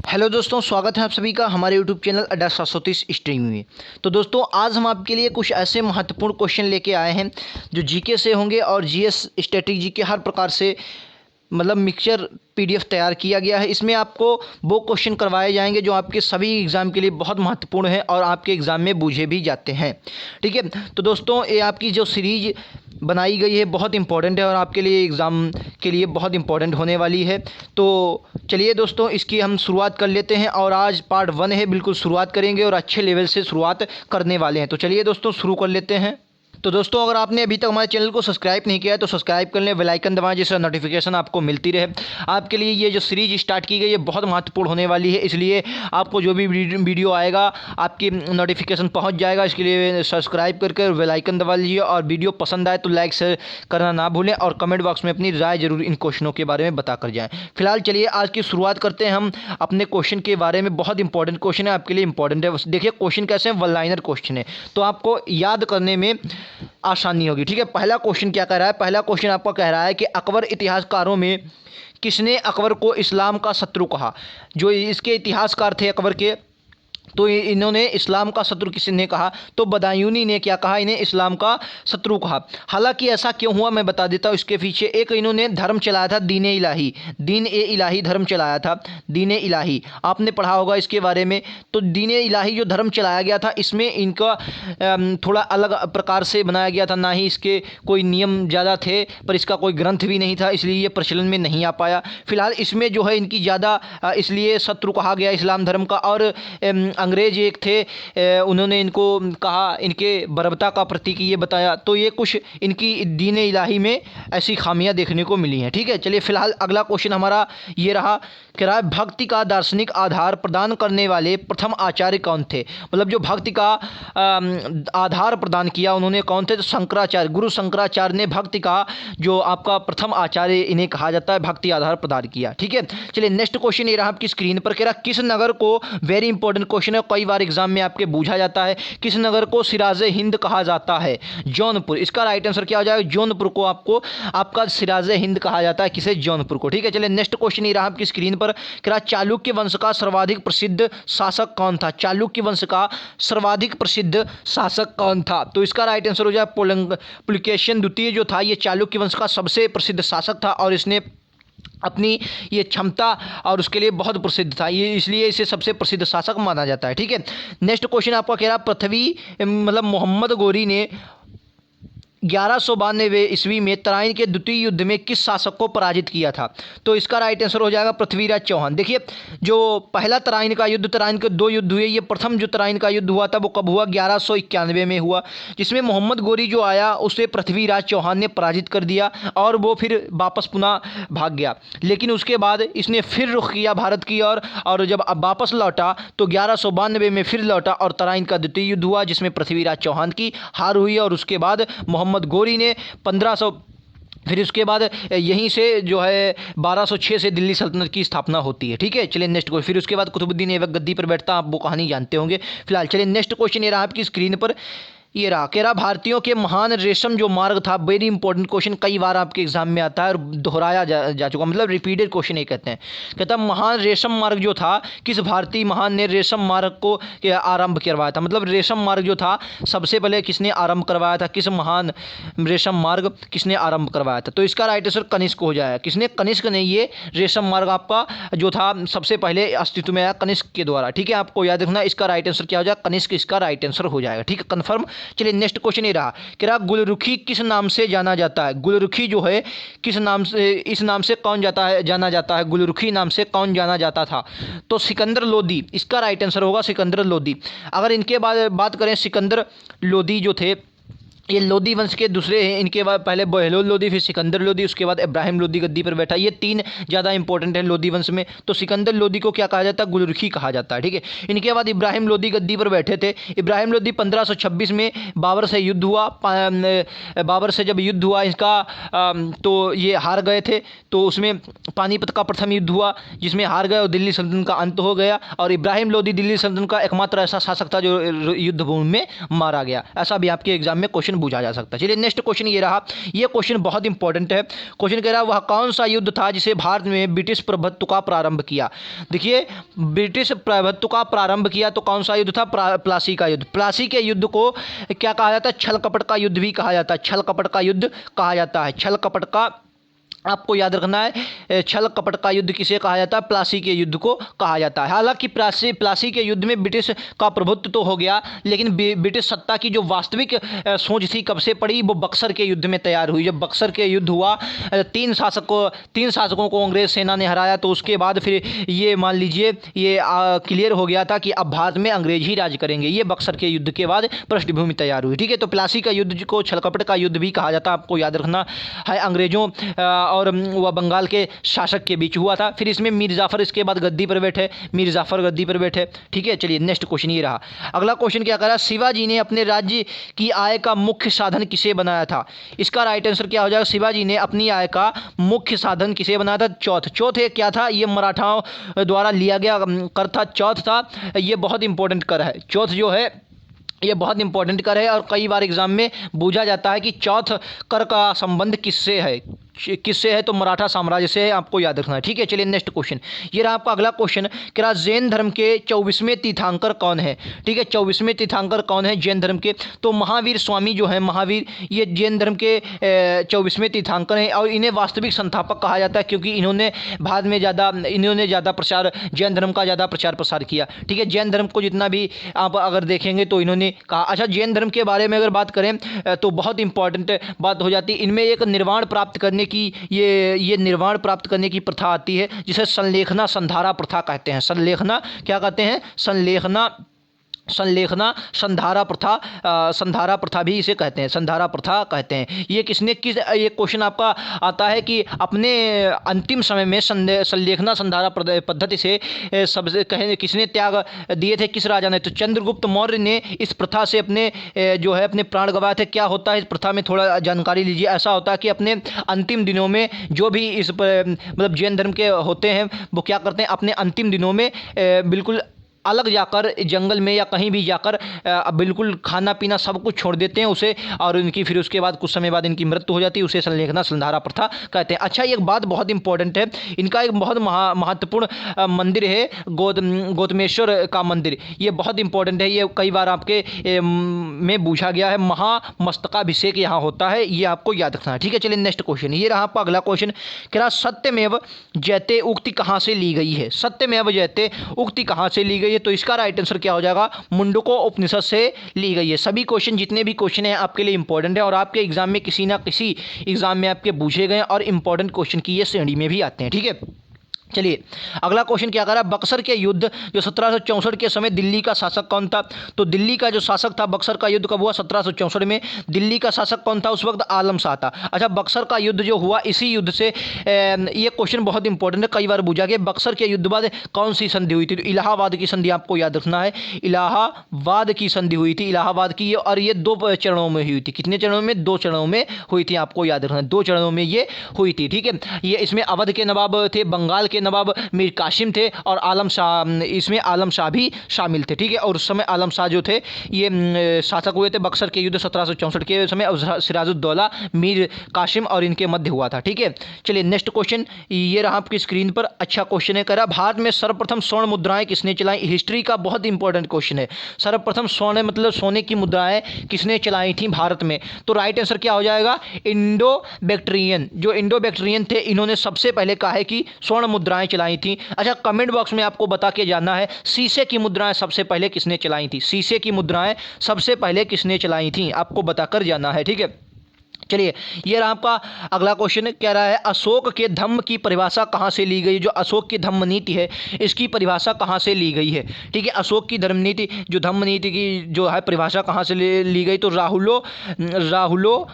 Hello दोस्तों, स्वागत है आप सभी का हमारे यूट्यूब चैनल अड्डा 730 स्ट्रीम में। तो दोस्तों, आज हम आपके लिए कुछ ऐसे महत्वपूर्ण क्वेश्चन लेके आए हैं जो जीके से होंगे और जीएस स्ट्रेटेजी के हर प्रकार से मतलब मिक्सचर पीडीएफ तैयार किया गया है। इसमें आपको वो क्वेश्चन करवाए जाएंगे जो आपके सभी एग्ज़ाम के लिए बहुत महत्वपूर्ण है और आपके एग्ज़ाम में पूछे भी जाते हैं। ठीक है, तो दोस्तों ये आपकी जो सीरीज बनाई गई है बहुत इंपॉर्टेंट है और आपके लिए एग्ज़ाम के लिए बहुत इंपॉर्टेंट होने वाली है। तो चलिए दोस्तों, इसकी हम शुरुआत कर लेते हैं और आज पार्ट 1 है, बिल्कुल शुरुआत करेंगे और अच्छे लेवल से शुरुआत करने वाले हैं। तो चलिए दोस्तों शुरू कर लेते हैं। तो दोस्तों, अगर आपने अभी तक हमारे चैनल को सब्सक्राइब नहीं किया है तो सब्सक्राइब कर लें, बेल आइकन दबाएं जिससे नोटिफिकेशन आपको मिलती रहे। आपके लिए ये जो सीरीज स्टार्ट की गई है बहुत महत्वपूर्ण होने वाली है, इसलिए आपको जो भी वीडियो आएगा आपकी नोटिफिकेशन पहुंच जाएगा। इसके लिए सब्सक्राइब करके बेल आइकन दबा लीजिए और वीडियो पसंद आए तो लाइक शेयर करना ना भूलें और कमेंट बॉक्स में अपनी राय जरूर इन क्वेश्चनों के बारे में बता कर जाएँ। फिलहाल चलिए आज की शुरुआत करते हैं हम अपने क्वेश्चन के बारे में। बहुत इंपॉर्टेंट क्वेश्चन है, आपके लिए इंपॉर्टेंट है। देखिए क्वेश्चन कैसे हैं, वन लाइनर क्वेश्चन है तो आपको याद करने में आसानी होगी। ठीक है, पहला क्वेश्चन क्या कह रहा है? पहला क्वेश्चन आपका कह रहा है कि अकबर इतिहासकारों में किसने अकबर को इस्लाम का शत्रु कहा? जो इसके इतिहासकार थे अकबर के, तो इन्होंने इस्लाम का शत्रु किसने कहा? तो बदायूनी ने क्या कहा? इन्हें इस्लाम का शत्रु कहा। हालांकि ऐसा क्यों हुआ मैं बता देता हूँ। इसके पीछे एक इन्होंने धर्म चलाया था, दीन ए इलाही, दीन ए इलाही धर्म चलाया था। दीन ए इलाही आपने पढ़ा होगा इसके बारे में। तो दीन ए इलाही जो धर्म चलाया गया था इसमें इनका थोड़ा अलग प्रकार से बनाया गया था, ना ही इसके कोई नियम ज़्यादा थे, पर इसका कोई ग्रंथ भी नहीं था, इसलिए ये प्रचलन में नहीं आ पाया। फिलहाल इसमें जो है इनकी ज़्यादा इसलिए शत्रु कहा गया इस्लाम धर्म का। और अंग्रेज एक थे, उन्होंने इनको कहा, इनके बर्बरता का प्रतीक ये बताया। तो ये कुछ इनकी दीन इलाही में ऐसी खामियां देखने को मिली हैं। ठीक है, चलिए फिलहाल अगला क्वेश्चन हमारा ये रहा कि भक्ति का दार्शनिक आधार प्रदान करने वाले प्रथम आचार्य कौन थे? मतलब जो भक्ति का आधार प्रदान किया उन्होंने कौन थे? तो शंकराचार्य, गुरु शंकराचार्य ने भक्ति का जो आपका प्रथम आचार्य इन्हें कहा जाता है, भक्ति आधार प्रदान किया। ठीक है, चलिए नेक्स्ट क्वेश्चन ये रहा आपकी स्क्रीन पर। कह रहा किस नगर को, वेरी इंपॉर्टेंट क्वेश्चन है, कई बार एग्जाम में आपके पूछा जाता है, किस नगर को सिराजे हिंद कहा जाता है? जौनपुर। इसका राइट आंसर क्या हो जाएगा? जौनपुर को आपको आपका सिराजे हिंद कहा जाता है। किसे? जौनपुर को। ठीक है, चलिए नेक्स्ट क्वेश्चन ये रहा आपकी स्क्रीन पर। क्या चालुक्य वंश का सर्वाधिक प्रसिद्ध शासक कौन था? चालुक्य वंश का सर्वाधिक प्रसिद्ध शासक कौन था? तो इसका राइट आंसर हो जाए पुलकेशिन द्वितीय जो था, ये चालुक्य वंश का सबसे प्रसिद्ध शासक था और इसने अपनी ये क्षमता और उसके लिए बहुत प्रसिद्ध था, ये इसलिए इसे सबसे प्रसिद्ध शासक माना जाता है। ठीक है, नेक्स्ट क्वेश्चन आपका कह रहा पृथ्वी मतलब मोहम्मद गोरी ने 1192 ईस्वी में तराइन के द्वितीय युद्ध में किस शासक को पराजित किया था? तो इसका राइट आंसर हो जाएगा पृथ्वीराज चौहान। देखिए जो पहला तराइन का युद्ध, तराइन के 2 युद्ध हुए, ये प्रथम जो तराइन का युद्ध हुआ था वो कब हुआ? 1191 में हुआ, जिसमें मोहम्मद गोरी जो आया उसे पृथ्वीराज चौहान ने पराजित कर दिया और वो फिर वापस पुनः भाग गया। लेकिन उसके बाद इसने फिर रुख किया भारत की ओर और जब अब वापस लौटा तो 1192 में फिर लौटा और तराइन का द्वितीय युद्ध हुआ जिसमें पृथ्वीराज चौहान की हार हुई और उसके बाद मोहम्मद गोरी ने 1500 फिर उसके बाद यहीं से जो है 1206 से दिल्ली सल्तनत की स्थापना होती है। ठीक है, चलिए नेक्स्ट क्वेश्चन। फिर उसके बाद कुतुबुद्दीन ऐबक गद्दी पर बैठता, आप वो कहानी जानते होंगे। फिलहाल चलिए नेक्स्ट क्वेश्चन ये रहा आपकी स्क्रीन पर। ये रहा कह रहा भारतीयों के महान रेशम जो मार्ग था, वेरी इंपॉर्टेंट क्वेश्चन, कई बार आपके एग्जाम में आता है और दोहराया जा चुका, मतलब रिपीटेड क्वेश्चन ये कहते हैं। कहता महान रेशम मार्ग जो था, किस भारतीय महान ने रेशम मार्ग को आरंभ करवाया था? मतलब रेशम मार्ग जो था सबसे पहले किसने आरंभ करवाया था? किस महान रेशम मार्ग किसने आरंभ करवाया था? तो इसका राइट आंसर कनिष्क हो जाएगा। किसने? कनिष्क ने ये रेशम मार्ग आपका जो था सबसे पहले अस्तित्व में आया कनिष्क के द्वारा। ठीक है, आपको याद रखना इसका राइट आंसर क्या हो जाएगा? कनिष्क इसका राइट आंसर हो जाएगा। ठीक है, कन्फर्म। चलिए नेक्स्ट क्वेश्चन ये रहा कि गुलरुखी किस नाम से जाना जाता है? गुलरुखी जो है किस नाम से, इस नाम से कौन जाना जाता है? गुलरुखी नाम से कौन जाना जाता था? तो सिकंदर लोदी इसका राइट आंसर होगा, सिकंदर लोदी। अगर इनके बाद बात करें, सिकंदर लोदी जो थे ये लोदी वंश के दूसरे हैं। इनके बाद पहले बहलोल लोदी, फिर सिकंदर लोदी, उसके बाद इब्राहिम लोदी गद्दी पर बैठा। ये 3 ज़्यादा इंपॉर्टेंट है लोदी वंश में। तो सिकंदर लोदी को क्या कहा जाता है? गुलरुखी कहा जाता है। ठीक है, इनके बाद इब्राहिम लोदी गद्दी पर बैठे थे। इब्राहिम लोदी 1526 में बाबर से युद्ध हुआ। बाबर से जब युद्ध हुआ इसका तो ये हार गए थे, तो उसमें पानीपत का प्रथम युद्ध हुआ जिसमें हार गए और दिल्ली सल्तनत का अंत हो गया। और इब्राहिम लोदी दिल्ली सल्तनत का एकमात्र ऐसा शासक था जो युद्ध भूमि में मारा गया। ऐसा भी आपके एग्जाम में क्वेश्चन क्वेश्चन पूछा जा सकता है। चलिए नेक्स्ट क्वेश्चन ये रहा, ये क्वेश्चन बहुत इंपॉर्टेंट है। क्वेश्चन कह रहा है वह कौन सा युद्ध था जिसे भारत में ब्रिटिश प्रभुत्व का प्रारंभ किया। देखिए ब्रिटिश प्रभुत्व का प्रारंभ किया तो कौन सा युद्ध था, प्लासी का युद्ध। प्लासी के युद्ध को क्या कहा जाता है, छल कपट का युद्ध भी कहा जाता है, छल कपट का युद्ध कहा जाता है। छल कपट का आपको याद रखना है, छल कपट का युद्ध किसे कहा जाता है, प्लासी के युद्ध को कहा जाता है। हालांकि प्लासी के युद्ध में ब्रिटिश का प्रभुत्व तो हो गया, लेकिन ब्रिटिश सत्ता की जो वास्तविक सोच थी कब से पड़ी, वो बक्सर के युद्ध में तैयार हुई। जब बक्सर के युद्ध हुआ, तीन शासकों को अंग्रेज सेना ने हराया, तो उसके बाद फिर ये मान लीजिए ये क्लियर हो गया था कि अब भारत में अंग्रेज ही राज करेंगे। ये बक्सर के युद्ध के बाद पृष्ठभूमि तैयार हुई। ठीक है, तो प्लासी का युद्ध को छलकपट का युद्ध भी कहा जाता है, आपको याद रखना है। अंग्रेजों और वह बंगाल के शासक के बीच हुआ था। फिर इसमें मीर जाफर इसके बाद गद्दी पर बैठे, मीर जाफर गद्दी पर बैठे। ठीक है, चलिए नेक्स्ट क्वेश्चन ये रहा। अगला क्वेश्चन क्या करा, शिवाजी ने अपने राज्य की आय का मुख्य साधन किसे बनाया था। इसका राइट आंसर क्या हो जाएगा, शिवाजी ने अपनी आय का मुख्य साधन किसे बनाया था, चौथ है क्या था, ये मराठाओं द्वारा लिया गया कर था, चौथ था। ये बहुत इंपॉर्टेंट कर है, चौथ जो है ये बहुत इंपॉर्टेंट कर है, और कई बार एग्जाम में पूछा जाता है कि चौथ कर का संबंध किससे है, तो मराठा साम्राज्य से है, आपको याद रखना है। ठीक है, चलिए नेक्स्ट क्वेश्चन ये रहा आपका अगला क्वेश्चन, क्या जैन धर्म के 24वें तीर्थंकर कौन है। ठीक है, 24वें तीर्थंकर कौन है जैन धर्म के, तो महावीर स्वामी जो है, महावीर ये जैन धर्म के 24वें तीर्थंकर हैं, और इन्हें वास्तविक संस्थापक कहा जाता है, क्योंकि इन्होंने भारत में ज़्यादा प्रचार, जैन धर्म का ज़्यादा प्रचार प्रसार किया। ठीक है, जैन धर्म को जितना भी आप अगर देखेंगे तो इन्होंने कहा। अच्छा, जैन धर्म के बारे में अगर बात करें तो बहुत इंपॉर्टेंट बात हो जाती है। इनमें एक निर्वाण प्राप्त करने की ये निर्वाण प्राप्त करने की प्रथा आती है, जिसे संलेखना संधारा प्रथा कहते हैं। संलेखना क्या कहते हैं, संलेखना संधारा प्रथा भी इसे कहते हैं, संधारा प्रथा कहते हैं। ये ये क्वेश्चन आपका आता है कि अपने अंतिम समय में संलेखना संधारा पद्धति से सबसे किसने त्याग दिए थे, किस राजा ने, तो चंद्रगुप्त मौर्य ने इस प्रथा से अपने प्राण गंवाए थे। क्या होता है इस प्रथा में, थोड़ा जानकारी लीजिए। ऐसा होता है कि अपने अंतिम दिनों में जो भी इस मतलब जैन धर्म के होते हैं, वो क्या करते हैं, अपने अंतिम दिनों में बिल्कुल अलग जाकर जंगल में या कहीं भी जाकर बिल्कुल खाना पीना सब कुछ छोड़ देते हैं उसे, और उनकी फिर उसके बाद कुछ समय बाद इनकी मृत्यु हो जाती है। उसे संलेखना संधारा प्रथा कहते हैं। अच्छा, एक बात बहुत इंपॉर्टेंट है, इनका एक बहुत महत्वपूर्ण मंदिर है गौतमेश्वर का मंदिर। ये बहुत इंपॉर्टेंट है, ये कई बार आपके में पूछा गया है। महामस्तकाभिषेक यहाँ होता है, ये आपको याद रखना है। ठीक है, चलिए नेक्स्ट क्वेश्चन ये रहा आपका अगला क्वेश्चन, क्या सत्यमेव जयते उक्ति कहाँ से ली गई है। सत्यमेव जयते उक्ति कहाँ से ली गई, तो इसका राइट आंसर क्या हो जाएगा, मुंडको उपनिषद से ली गई है। सभी क्वेश्चन जितने भी क्वेश्चन हैं आपके लिए इंपॉर्टेंट है, और आपके एग्जाम में किसी ना किसी एग्जाम में आपके पूछे गए और इंपॉर्टेंट क्वेश्चन की ये श्रेणी में भी आते हैं। ठीक है, चलिए अगला क्वेश्चन क्या कर रहा है, बक्सर के युद्ध जो 1764 के समय दिल्ली का शासक कौन था। तो दिल्ली का जो शासक था, बक्सर का युद्ध कब हुआ, 1764 में। दिल्ली का शासक कौन था उस वक्त, आलम शाह था। अच्छा, बक्सर का युद्ध जो हुआ, इसी युद्ध से ये क्वेश्चन बहुत इंपॉर्टेंट है, कई बार पूछा गया, बक्सर के युद्ध बाद कौन सी संधि हुई थी। तो इलाहाबाद की संधि आपको याद रखना है, इलाहाबाद की संधि हुई थी, इलाहाबाद की, और ये 2 चरणों में हुई थी। कितने चरणों में, 2 चरणों में हुई थी, आपको याद रखना है, 2 चरणों में ये हुई थी। ठीक है, ये इसमें अवध के नवाब थे, बंगाल के नवाब मीर कासिम थे, और आलम शाह, इसमें आलम शाह भी शामिल थे। ठीक है, और उस समय आलम शाह जो थे ये शासक हुए थे बक्सर के युद्ध 1764 के समय, और सिराजुद्दौला मीर कासिम और इनके मध्य हुआ था। ठीक है, चलिए नेक्स्ट क्वेश्चन ये रहा आपकी स्क्रीन पर। अच्छा क्वेश्चन है, करा भारत में सर्वप्रथम स्वर्ण मुद्राएं किसने चलाई। हिस्ट्री का बहुत इंपॉर्टेंट क्वेश्चन है, सर्वप्रथम स्वर्ण मतलब सोने की मुद्राएं किसने चलाई थी भारत में। तो राइट आंसर क्या हो जाएगा, इंडो बैक्ट्रियन, जो इंडो बैक्ट्रियन थे, इन्होंने सबसे पहले कहा है कि स्वर्ण मुद्राएं चलाई थी। अच्छा, कमेंट बॉक्स में आपको बता के जाना है शीशे की मुद्राएं सबसे पहले किसने चलाई थी, शीशे की मुद्राएं सबसे पहले किसने चलाई थी, आपको बताकर जाना है। ठीक है, चलिए ये रहा आपका अगला क्वेश्चन, कह रहा है अशोक के धम्म की परिभाषा कहाँ से ली गई। जो अशोक की धम्म नीति है, इसकी परिभाषा कहाँ से ली गई है। ठीक है, अशोक की धर्म नीति, जो धम्म नीति की जो है परिभाषा कहाँ से ली गई, तो राहुलो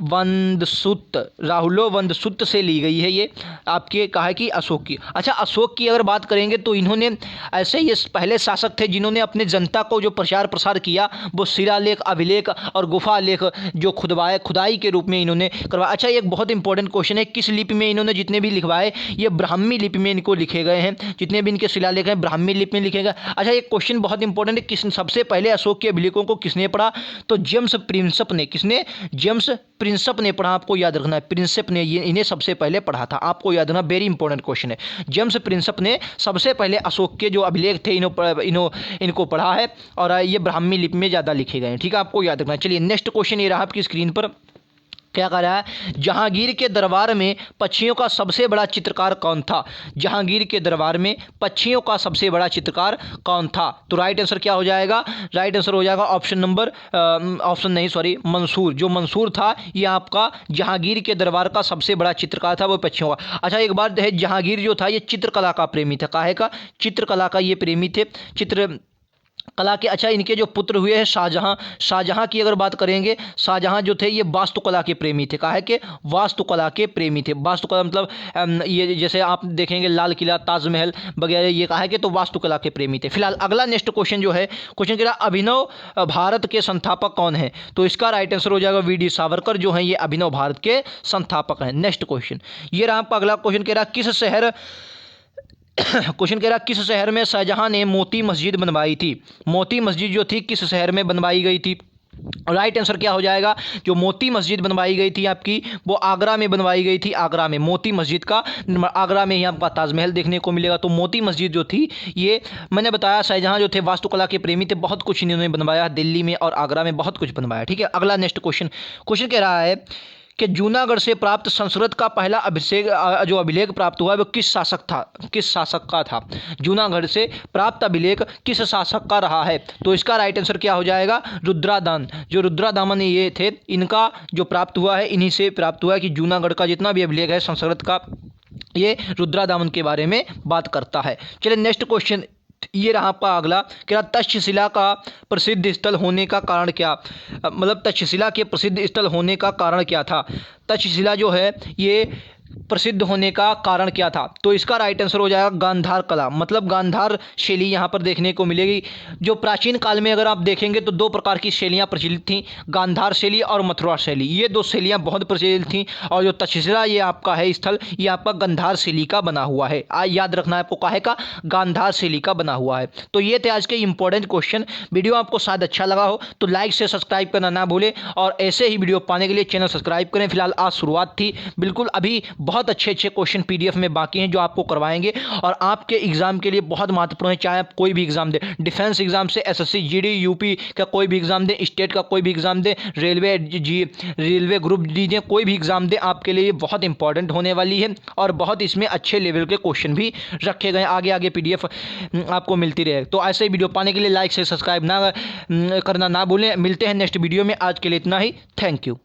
वंदसुत, राहुलो वंदसुत से ली गई है ये आपके, कहा है कि अशोक की। अच्छा, अशोक की अगर बात करेंगे तो इन्होंने ऐसे ये पहले शासक थे जिन्होंने अपने जनता को जो प्रचार प्रसार किया वो शिलालेख, अभिलेख और गुफा लेख जो खुदाई के रूप में इन्होंने करवाया। अच्छा, एक बहुत इंपॉर्टेंट क्वेश्चन है, किस लिपि में इन्होंने जितने भी लिखवाए ये ब्राह्मी लिपि में इनको लिखे गए हैं, जितने भी इनके शिलालेख हैं ब्राह्मी लिपि में लिखे गए। अच्छा, एक क्वेश्चन बहुत इंपॉर्टेंट है, किस सबसे पहले अशोक के अभिलेखों को किसने पढ़ा? तो जेम्स प्रिंसेप ने। किसने? जेम्स प्रिंसेप ने पढ़ा। आपको याद रखना है, प्रिंसेप ने ये इन्हें सबसे पहले पढ़ा था, आपको याद रखना, वेरी इंपॉर्टेंट क्वेश्चन है। जेम्स प्रिंसेप ने सबसे पहले अशोक के जो अभिलेख थे इनको पढ़ा है और ये ब्राह्मी लिपि में ज़्यादा लिखे गए हैं। ठीक है, आपको याद रखना है। चलिए नेक्स्ट क्वेश्चन ये रहा आपकी स्क्रीन पर, क्या कह रहा है? जहांगीर के दरबार में पक्षियों का सबसे बड़ा चित्रकार कौन था? जहांगीर के दरबार में पक्षियों का सबसे बड़ा चित्रकार कौन था? तो राइट आंसर क्या हो जाएगा? राइट आंसर हो जाएगा मंसूर। जो मंसूर था ये आपका जहांगीर के दरबार का सबसे बड़ा चित्रकार था, वो पक्षियों का। अच्छा, एक बात है, जहांगीर जो था ये चित्रकला का प्रेमी था। काहे का? चित्रकला का ये प्रेमी थे, कला के। अच्छा, इनके जो पुत्र हुए हैं शाहजहां की अगर बात करेंगे, शाहजहां जो थे ये वास्तुकला के प्रेमी थे। कहा है कि वास्तुकला के प्रेमी थे। वास्तुकला मतलब ये जैसे आप देखेंगे लाल किला, ताजमहल वगैरह, ये कहा है कि तो वास्तुकला के प्रेमी थे। फिलहाल अगला नेक्स्ट क्वेश्चन जो है, क्वेश्चन कह रहा अभिनव भारत के संस्थापक कौन है? तो इसका राइट आंसर हो जाएगा वी.डी. सावरकर, जो है ये अभिनव भारत के संस्थापक हैं। नेक्स्ट क्वेश्चन ये रहा आपका अगला क्वेश्चन, कह रहा किस शहर में शाहजहां ने मोती मस्जिद बनवाई थी? मोती मस्जिद जो थी किस शहर में बनवाई गई थी? राइट आंसर क्या हो जाएगा? जो मोती मस्जिद बनवाई गई थी आपकी, वो आगरा में बनवाई गई थी। आगरा में मोती मस्जिद का, आगरा में ही आपका ताजमहल देखने को मिलेगा। तो मोती मस्जिद जो थी ये, मैंने बताया शाहजहां जो थे वास्तुकला के प्रेमी थे, बहुत कुछ इन्होंने बनवाया, दिल्ली में और आगरा में बहुत कुछ बनवाया। ठीक है, अगला नेक्स्ट क्वेश्चन कह रहा है कि जूनागढ़ से प्राप्त संस्कृत का पहला जो अभिलेख प्राप्त हुआ है वो किस शासक का था? जूनागढ़ से प्राप्त अभिलेख किस शासक का रहा है? तो इसका राइट आंसर क्या हो जाएगा? रुद्रादान। जो रुद्रादामन ये थे, इनका जो प्राप्त हुआ है, इन्हीं से प्राप्त हुआ है कि जूनागढ़ का जितना भी अभिलेख है संस्कृत का, ये रुद्रादामन के बारे में बात करता है। चलिए नेक्स्ट क्वेश्चन ये रहा आपका अगला, क्या तक्षशिला का प्रसिद्ध स्थल होने का कारण क्या? मतलब तक्षशिला के प्रसिद्ध स्थल होने का कारण क्या था? तक्षशिला जो है ये प्रसिद्ध होने का कारण क्या था? तो इसका राइट आंसर हो जाएगा गांधार कला, मतलब गांधार शैली यहाँ पर देखने को मिलेगी। जो प्राचीन काल में अगर आप देखेंगे तो दो प्रकार की शैलियाँ प्रचलित थीं, गांधार शैली और मथुरा शैली। ये दो शैलियाँ बहुत प्रचलित थीं और जो तक्षशिला ये आपका है स्थल, ये आपका गांधार शैली का बना हुआ है। याद रखना है आपको, काहे का? गांधार शैली का बना हुआ है। तो ये थे आज के इंपॉर्टेंट क्वेश्चन। वीडियो आपको शायद अच्छा लगा हो तो लाइक से सब्सक्राइब करना ना भूलें और ऐसे ही वीडियो पाने के लिए चैनल सब्सक्राइब करें। फिलहाल आज शुरुआत थी, बिल्कुल अभी बहुत अच्छे क्वेश्चन पीडीएफ में बाकी हैं जो आपको करवाएंगे और आपके एग्जाम के लिए बहुत महत्वपूर्ण है। चाहे आप कोई भी एग्जाम दें, डिफेंस एग्जाम से एसएससी, जीडी, यूपी का कोई भी एग्जाम दें, स्टेट का कोई भी एग्जाम दें, रेलवे ग्रुप डी दें, कोई भी एग्जाम दें, आपके लिए बहुत इंपॉर्टेंट होने वाली है और बहुत इसमें अच्छे लेवल के क्वेश्चन भी रखे गए। आगे पीडीएफ आपको मिलती रहे। तो ऐसे ही वीडियो पाने के लिए लाइक से सब्सक्राइब करना ना भूलें। मिलते हैं नेक्स्ट वीडियो में। आज के लिए इतना ही। Thank you.